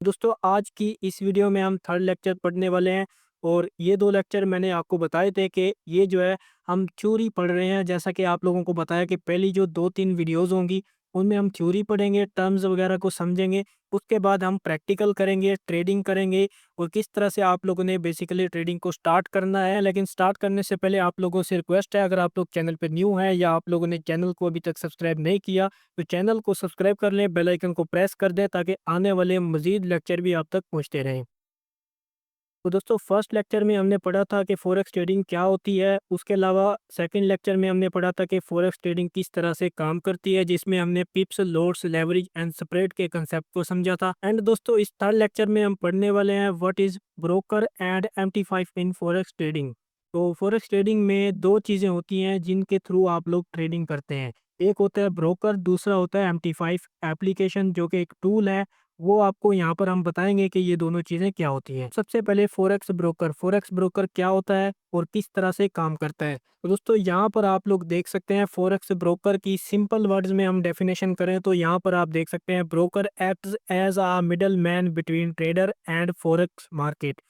दोस्तों आज की इस वीडियो में हम थर्ड लेक्चर पढ़ने वाले हैं। और ये दो लेक्चर मैंने आपको बताए थे कि ये जो है हम थ्योरी पढ़ रहे हैं। जैसा कि आप लोगों को बताया कि पहली जो 2-3 वीडियोस होंगी उनमें हम थ्योरी पढ़ेंगे, टर्म्स वगैरह को समझेंगे। उसके बाद हम प्रैक्टिकल करेंगे, ट्रेडिंग करेंगे और किस तरह से आप लोगों ने बेसिकली ट्रेडिंग को स्टार्ट करना है। लेकिन स्टार्ट करने से पहले आप लोगों से रिक्वेस्ट है, अगर आप लोग चैनल पर न्यू हैं या आप लोगों ने चैनल को अभी तक सब्सक्राइब नहीं किया तो चैनल को सब्सक्राइब कर लें, बेल आइकन को प्रेस कर दें ताकि आने वाले मजीद लेक्चर भी आप तक पहुंचते रहें। तो दोस्तों फर्स्ट लेक्चर में हमने पढ़ा था कि फॉरेक्स ट्रेडिंग क्या होती है। उसके अलावा सेकंड लेक्चर में हमने पढ़ा था कि फॉरेक्स ट्रेडिंग किस तरह से काम करती है, जिसमें हमने पिप्स, लॉट्स, लेवरेज एंड स्प्रेड के कंसेप्ट को समझा था। एंड दोस्तों इस थर्ड लेक्चर में हम पढ़ने वाले हैं what is broker and MT5 in forex trading. तो फॉरेक्स ट्रेडिंग में दो चीज़ें होती हैं जिनके थ्रू आप लोग ट्रेडिंग करते हैं। एक होता है ब्रोकर, दूसरा होता है MT5 एप्लीकेशन जो कि एक टूल है। वो आपको यहाँ पर हम बताएंगे कि ये दोनों चीज़ें क्या होती हैं। सबसे पहले फोरेक्स ब्रोकर क्या होता है और किस तरह से काम करता है। तो दोस्तों यहाँ पर आप लोग देख सकते हैं फोरेक्स ब्रोकर की सिंपल वर्ड्स में हम डेफिनेशन करें तो यहाँ पर आप देख सकते हैं broker acts as a middleman between trader and forex market.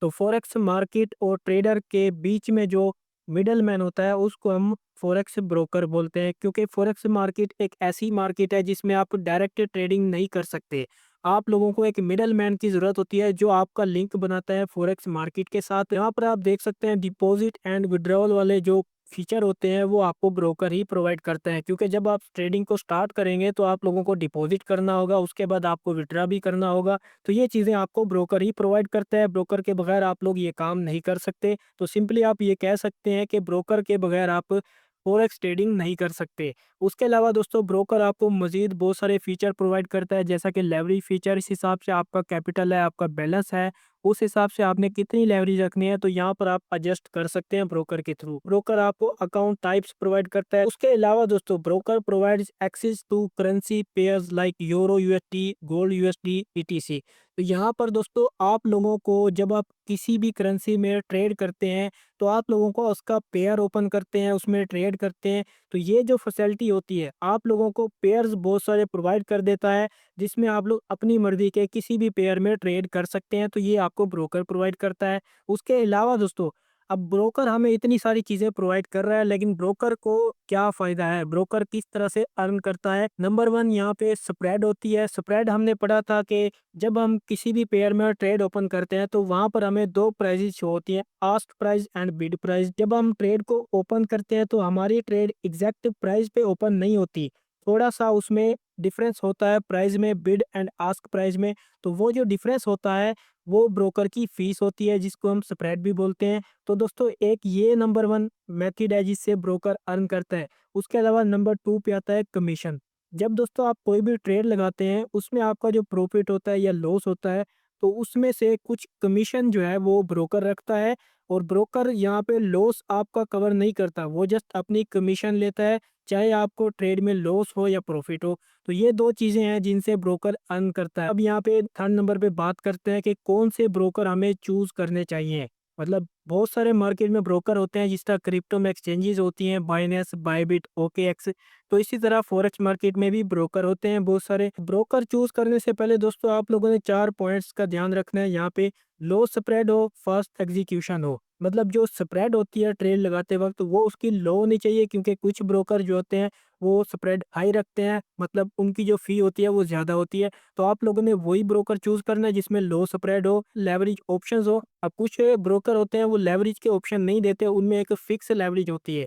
तो फॉरेक्स मार्केट और ट्रेडर के बीच में जो मिडल मैन होता है उसको हम फॉरेक्स ब्रोकर बोलते हैं, क्योंकि फॉरेक्स मार्केट एक ऐसी मार्केट है जिसमें आप डायरेक्ट ट्रेडिंग नहीं कर सकते। आप लोगों को एक मिडल मैन की ज़रूरत होती है जो आपका लिंक बनाता है फॉरेक्स मार्केट के साथ। यहाँ पर आप देख सकते हैं डिपॉजिट एंड विड्रॉल वाले जो फीचर होते हैं वो आपको ब्रोकर ही प्रोवाइड करते हैं, क्योंकि जब आप ट्रेडिंग को स्टार्ट करेंगे तो आप लोगों को डिपॉजिट करना होगा, उसके बाद आपको विड्रॉ भी करना होगा। तो ये चीज़ें आपको ब्रोकर ही प्रोवाइड करता है। ब्रोकर के बगैर आप लोग ये काम नहीं कर सकते। तो सिंपली आप ये कह सकते हैं कि ब्रोकर के बगैर आप फॉरेक्स ट्रेडिंग नहीं कर सकते। उसके अलावा दोस्तों ब्रोकर आपको मज़ीद बहुत सारे फीचर प्रोवाइड करता है, जैसा कि लेवरेज फीचर। इस हिसाब से आपका कैपिटल है, आपका बैलेंस है, उस हिसाब से आपने कितनी लेवरेज रखनी है तो यहाँ पर आप एडजस्ट कर सकते हैं ब्रोकर के थ्रू। ब्रोकर आपको अकाउंट टाइप्स प्रोवाइड करता है। उसके अलावा दोस्तों broker provides access to currency pairs like euro USD, gold USD, ETC। तो यहाँ पर दोस्तों आप लोगों को जब आप किसी भी करेंसी में ट्रेड करते हैं तो आप लोगों को उसका पेयर ओपन करते हैं, उसमें ट्रेड करते हैं। तो ये जो फैसिलिटी होती है आप लोगों को पेयर्स बहुत सारे प्रोवाइड कर देता है, जिसमें आप लोग अपनी मर्जी के किसी भी पेयर में ट्रेड कर सकते हैं। तो ये आपको ब्रोकर प्रोवाइड करता है। उसके अलावा दोस्तों अब ब्रोकर हमें इतनी सारी चीज़ें प्रोवाइड कर रहा है, लेकिन ब्रोकर को क्या फ़ायदा है, ब्रोकर किस तरह से अर्न करता है। नंबर वन यहाँ पे स्प्रेड होती है। स्प्रेड हमने पढ़ा था कि जब हम किसी भी पेयर में ट्रेड ओपन करते हैं तो वहां पर हमें दो प्राइजेस शो होती हैं, ask price and bid price. जब हम ट्रेड को ओपन करते हैं तो हमारी ट्रेड एग्जैक्ट प्राइस पे ओपन नहीं होती, थोड़ा सा उसमें डिफरेंस होता है प्राइस में, बिड एंड आस्क प्राइस में। तो वो जो डिफरेंस होता है वो ब्रोकर की फीस होती है, जिसको हम स्प्रेड भी बोलते हैं। तो दोस्तों एक ये नंबर वन मेथड है जिससे ब्रोकर अर्न करता है। उसके अलावा नंबर टू पे आता है कमीशन। जब दोस्तों आप कोई भी ट्रेड लगाते हैं उसमें आपका जो प्रॉफिट होता है या लॉस होता है तो उसमें से कुछ कमीशन जो है वो ब्रोकर रखता है। और ब्रोकर यहाँ पे लॉस आपका कवर नहीं करता, वो जस्ट अपनी कमीशन लेता है, चाहे आपको ट्रेड में लॉस हो या प्रॉफिट हो। तो ये दो चीज़ें हैं जिनसे ब्रोकर अर्न करता है। अब यहाँ पे थर्ड नंबर पे बात करते हैं कि कौन से ब्रोकर हमें चूज करने चाहिए। मतलब बहुत सारे मार्केट में ब्रोकर होते हैं, जिस तरह क्रिप्टो में एक्सचेंजेस होती हैं, बाइनेंस, बायबिट, OKX। तो इसी तरह फॉरेक्स मार्केट में भी ब्रोकर होते हैं बहुत सारे। ब्रोकर चूज करने से पहले दोस्तों आप लोगों ने चार पॉइंट्स का ध्यान रखना है यहाँ पे। लो स्प्रेड हो, फास्ट एग्जीक्यूशन हो। मतलब जो स्प्रेड होती है ट्रेड लगाते वक्त वो उसकी लो होनी चाहिए, क्योंकि कुछ ब्रोकर जो होते हैं वो स्प्रेड हाई रखते हैं, मतलब उनकी जो फी होती है वो ज़्यादा होती है। तो आप लोगों ने वही ब्रोकर चूज करना है जिसमें लो स्प्रेड हो, लेवरेज ऑप्शंस हो। अब कुछ ब्रोकर होते हैं वो लेवरेज के ऑप्शन नहीं देते, उनमें एक फिक्स लेवरेज होती है।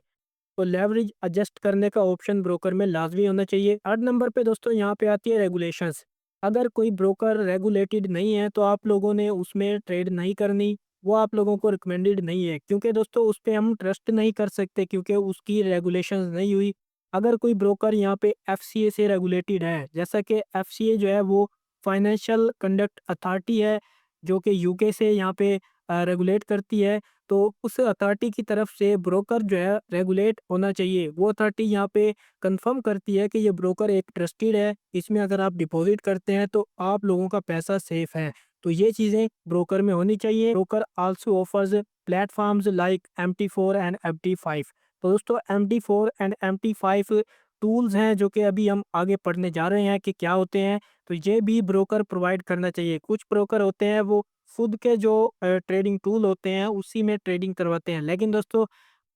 तो लेवरेज एडजस्ट करने का ऑप्शन ब्रोकर में लाजमी होना चाहिए। 8 नंबर पे दोस्तों यहाँ पे आती है रेगुलेशंस। अगर कोई ब्रोकर रेगुलेटेड नहीं है तो आप लोगों ने उसमें ट्रेड नहीं करनी, वो आप लोगों को रिकमेंडेड नहीं है, क्योंकि दोस्तों उस पे हम ट्रस्ट नहीं कर सकते क्योंकि उसकी रेगुलेशंस नहीं हुई। अगर कोई ब्रोकर यहाँ पे FCA से रेगुलेटेड है, जैसा कि FCA जो है वो फाइनेंशियल कंडक्ट अथॉरिटी है जो कि UK से यहाँ पे रेगुलेट करती है। तो उस अथॉरिटी की तरफ से ब्रोकर जो है रेगुलेट होना चाहिए। वो अथॉरिटी यहाँ पे कंफर्म करती है कि ये ब्रोकर एक ट्रस्टेड है, इसमें अगर आप डिपॉजिट करते हैं तो आप लोगों का पैसा सेफ है। तो ये चीज़ें ब्रोकर में होनी चाहिए। Broker also offers platforms like MT4 and MT5। तो दोस्तों MT4 एंड MT5 टूल्स हैं जो कि अभी हम आगे पढ़ने जा रहे हैं कि क्या होते हैं, तो ये भी ब्रोकर प्रोवाइड करना चाहिए। कुछ ब्रोकर होते हैं वो खुद के जो ट्रेडिंग टूल होते हैं उसी में ट्रेडिंग करवाते हैं, लेकिन दोस्तों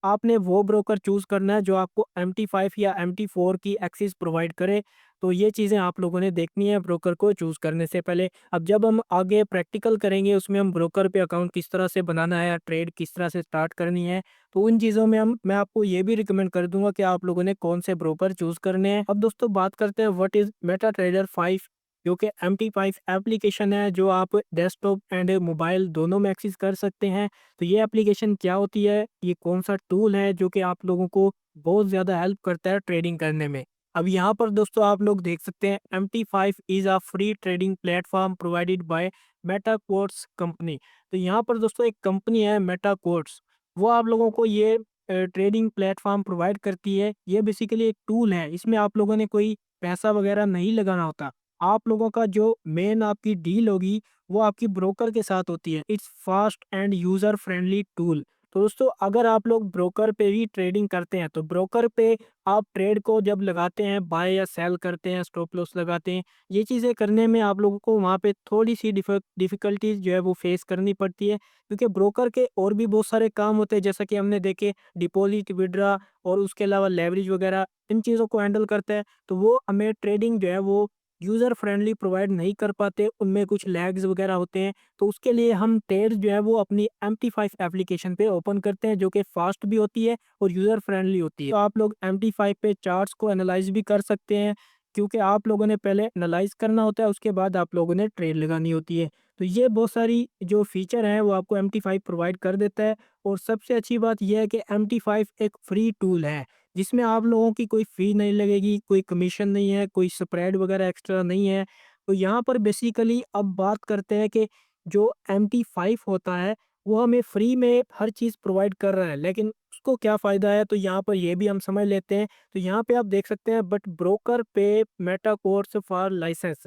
आपने वो ब्रोकर चूज़ करना है जो आपको MT5 या MT4 की एक्सेस प्रोवाइड करे। तो ये चीज़ें आप लोगों ने देखनी है ब्रोकर को चूज़ करने से पहले। अब जब हम आगे प्रैक्टिकल करेंगे उसमें हम ब्रोकर पे अकाउंट किस तरह से बनाना है या ट्रेड किस तरह से स्टार्ट करनी है, तो उन चीज़ों में हम मैं आपको ये भी रिकमेंड कर दूँगा कि आप लोगों ने कौन से ब्रोकर चूज़ करने हैं। अब दोस्तों बात करते हैं व्हाट इज़ मेटाट्रेडर 5, जो कि MT5 एप्लीकेशन है जो आप डेस्कटॉप एंड मोबाइल दोनों में एक्सेस कर सकते हैं। तो ये एप्लीकेशन क्या होती है, ये कौन-सा टूल है जो कि आप लोगों को बहुत ज़्यादा हेल्प करता है ट्रेडिंग करने में। अब यहाँ पर दोस्तों आप लोग देख सकते हैं MT5 is a free trading platform provided by MetaQuotes company. तो यहाँ पर दोस्तों एक कंपनी है मेटाक्वर्ट्स, वो आप लोगों को ये ट्रेडिंग प्लेटफॉर्म प्रोवाइड करती है। ये बेसिकली एक टूल है, इसमें आप लोगों ने कोई पैसा वगैरह नहीं लगाना होता। आप लोगों का जो मेन आपकी डील होगी वो आपकी ब्रोकर के साथ होती है। It's fast end user friendly tool. तो दोस्तों अगर आप लोग ब्रोकर पे ही ट्रेडिंग करते हैं तो ब्रोकर पे आप ट्रेड को जब लगाते हैं, बाय या सेल करते हैं, स्टॉप लॉस लगाते हैं, ये चीज़ें करने में आप लोगों को वहाँ पे थोड़ी-सी डिफ़िकल्टीज़ जो है वो फेस करनी पड़ती है, क्योंकि ब्रोकर के और भी बहुत सारे काम होते हैं जैसा कि हमने देखे डिपॉज़िट, विथड्रॉ और उसके अलावा लेवरेज वगैरह इन चीज़ों को हैंडल करता है। तो वो हमें ट्रेडिंग जो है वो यूज़र फ्रेंडली प्रोवाइड नहीं कर पाते, उनमें कुछ लैग्स वगैरह होते हैं। तो उसके लिए हम ट्रेड जो है वो अपनी MT5 एप्लीकेशन पे ओपन करते हैं जो कि फास्ट भी होती है और यूज़र फ्रेंडली होती है। तो आप लोग MT5 पे चार्ट्स को एनालाइज़ भी कर सकते हैं, क्योंकि आप लोगों ने पहले एनालाइज़ करना होता है, उसके बाद आप लोगों ने ट्रेड लगानी होती है। तो ये बहुत सारी जो फीचर हैं वो आपको MT5 प्रोवाइड कर देता है। और सबसे अच्छी बात ये है कि MT5 एक फ्री टूल है, जिसमें आप लोगों की कोई फ़ी नहीं लगेगी, कोई कमीशन नहीं है, कोई स्प्रेड वगैरह एक्स्ट्रा नहीं है। तो यहाँ पर बेसिकली अब बात करते हैं कि जो MT5 होता है, वो हमें फ्री में हर चीज़ प्रोवाइड कर रहा है, लेकिन उसको क्या फ़ायदा है, तो यहाँ पर ये भी हम समझ लेते हैं। तो यहाँ पे आप देख सकते हैं बट ब्रोकर पे मेटा कोर्स फॉर लाइसेंस।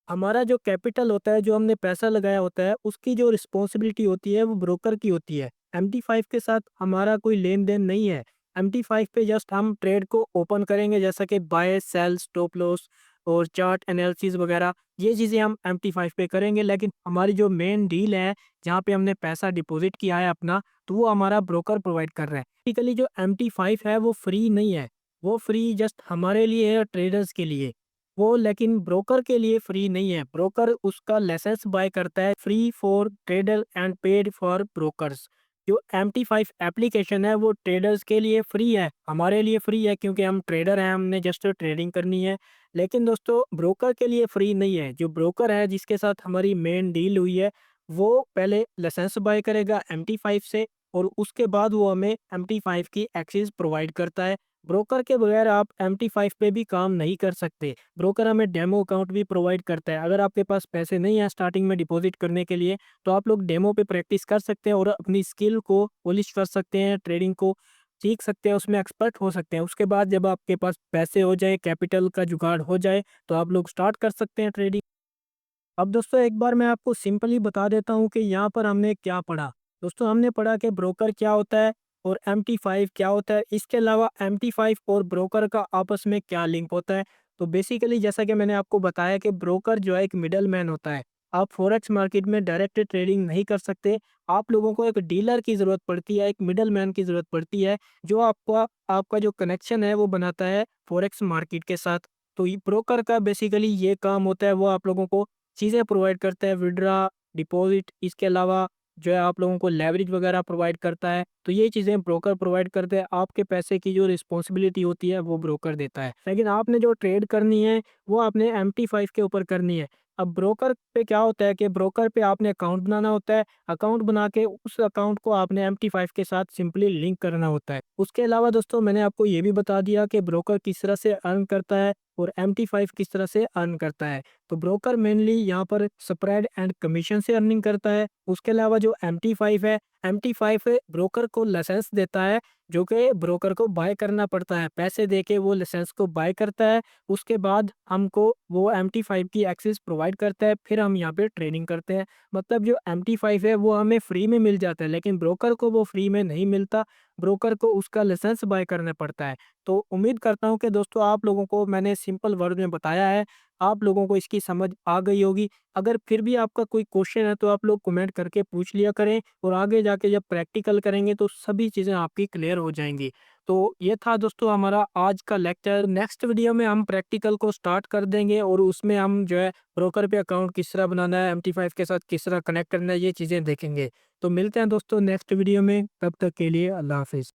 हमारा जो कैपिटल होता है, जो हमने पैसा लगाया होता है, उसकी जो रिस्पॉन्सिबिलिटी होती है वो ब्रोकर की होती है। MT5 के साथ हमारा कोई लेन-देन नहीं है। MT5 पे जस्ट हम ट्रेड को ओपन करेंगे जैसा कि बाय, सेल, स्टॉप लॉस और चार्ट एनालिसिस वगैरह, ये चीज़ें हम MT5 पे करेंगे, लेकिन हमारी जो मेन डील है, जहाँ पे हमने पैसा डिपॉज़िट किया है अपना, तो वो हमारा ब्रोकर प्रोवाइड कर रहा है। बेसिकली जो MT5 है वो फ्री नहीं है, वो फ्री जस्ट हमारे लिए है, ट्रेडर्स के लिए। वो लेकिन ब्रोकर के लिए फ्री नहीं है। ब्रोकर उसका लाइसेंस बाय करता है free for trader and paid for brokers. जो MT5 एप्लीकेशन है वो ट्रेडर्स के लिए फ्री है, हमारे लिए फ्री है क्योंकि हम ट्रेडर हैं, हमने जस्ट ट्रेडिंग करनी है। लेकिन दोस्तों ब्रोकर के लिए फ्री नहीं है। जो ब्रोकर है जिसके साथ हमारी मेन डील हुई है, वो पहले लाइसेंस बाय करेगा MT5 से और उसके बाद वो हमें MT5 की एक्सेस प्रोवाइड करता है। ब्रोकर के बगैर आप MT5 पे भी काम नहीं कर सकते। ब्रोकर हमें डेमो अकाउंट भी प्रोवाइड करता है। अगर आपके पास पैसे नहीं हैं स्टार्टिंग में डिपॉज़िट करने के लिए, तो आप लोग डेमो पे प्रैक्टिस कर सकते हैं और अपनी स्किल को पॉलिश कर सकते हैं, ट्रेडिंग को सीख सकते हैं, उसमें एक्सपर्ट हो सकते हैं। उसके बाद जब आपके पास पैसे हो जाए, कैपिटल का जुगाड़ हो जाए, तो आप लोग स्टार्ट कर सकते हैं ट्रेडिंग। अब दोस्तों एक बार मैं आपको सिंपली बता देता हूँ कि यहाँ पर हमने क्या पढ़ा। दोस्तों हमने पढ़ा कि ब्रोकर क्या होता है और MT5 क्या होता है। इसके अलावा MT5 और ब्रोकर का आपस में क्या लिंक होता है। तो बेसिकली जैसा कि मैंने आपको बताया कि ब्रोकर जो है एक मिडल मैन होता है। आप फॉरेक्स मार्केट में डायरेक्ट ट्रेडिंग नहीं कर सकते। आप लोगों को एक डीलर की ज़रूरत पड़ती है, एक मिडल मैन की ज़रूरत पड़ती है, जो आपका आपका जो कनेक्शन है वो बनाता है फॉरेक्स मार्केट के साथ। तो ये ब्रोकर का बेसिकली ये काम होता है, वो आप लोगों को चीज़ें प्रोवाइड करता है, विथड्रॉ, डिपॉज़िट, इसके अलावा जो है आप लोगों को लेवरेज वगैरह प्रोवाइड करता है। तो ये चीज़ें ब्रोकर प्रोवाइड करते हैं, आपके पैसे की जो रिस्पॉन्सिबिलिटी होती है वो ब्रोकर देता है। लेकिन आपने जो ट्रेड करनी है वो आपने MT5 के ऊपर करनी है। अब ब्रोकर पे क्या होता है कि ब्रोकर पे आपने अकाउंट बनाना होता है, अकाउंट बना के उस अकाउंट को आपने MT5 के साथ सिंपली लिंक करना होता है। उसके अलावा दोस्तों मैंने आपको ये भी बता दिया कि ब्रोकर किस तरह से अर्न करता है और MT5 किस तरह से अर्न करता है। तो ब्रोकर मेनली यहाँ पर स्प्रेड एंड कमीशन से अर्निंग करता है। उसके अलावा जो MT5 है, MT5 ब्रोकर को लाइसेंस देता है जो कि ब्रोकर को बाय करना पड़ता है। पैसे देके वो लाइसेंस को बाय करता है, उसके बाद हमको वो MT5 की एक्सेस प्रोवाइड करता है, फिर हम यहाँ पे ट्रेनिंग करते हैं। मतलब जो MT5 है वो हमें फ्री में मिल जाता है, लेकिन ब्रोकर को वो फ्री में नहीं मिलता, ब्रोकर को उसका लाइसेंस बाय करना पड़ता है। तो उम्मीद करता हूँ कि दोस्तों आप लोगों को मैंने सिंपल वर्ड में बताया है, आप लोगों को इसकी समझ आ गई होगी। अगर फिर भी आपका कोई क्वेश्चन है तो आप लोग कमेंट करके पूछ लिया करें, और आगे जाके जब प्रैक्टिकल करेंगे तो सभी चीज़ें आपकी क्लियर हो जाएँगी। तो ये था दोस्तों हमारा आज का लेक्चर। नेक्स्ट वीडियो में हम प्रैक्टिकल को स्टार्ट कर देंगे और उसमें हम जो है ब्रोकर पे अकाउंट किस तरह बनाना है, MT5 के साथ किस तरह कनेक्ट करना है, ये चीज़ें देखेंगे। तो मिलते हैं दोस्तों नेक्स्ट वीडियो में, तब तक के लिए अल्लाह हाफ़िज़।